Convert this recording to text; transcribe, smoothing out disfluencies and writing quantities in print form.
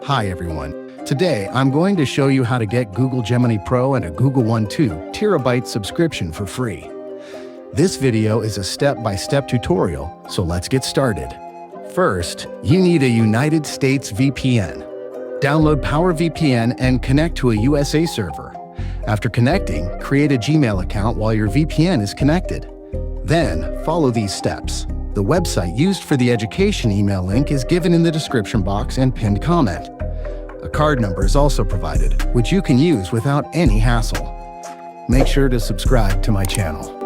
Hi everyone. Today I'm going to show you how to get Google Gemini Pro and a Google One 2 terabyte subscription for free. This video is a step-by-step tutorial, so let's get started. First, you need a United States VPN. Download PowerVPN and connect to a USA server. After connecting, create a Gmail account while your VPN is connected. Then, follow these steps. The website used for the education email link is given in the description box and pinned comment. A card number is also provided, which you can use without any hassle. Make sure to subscribe to my channel.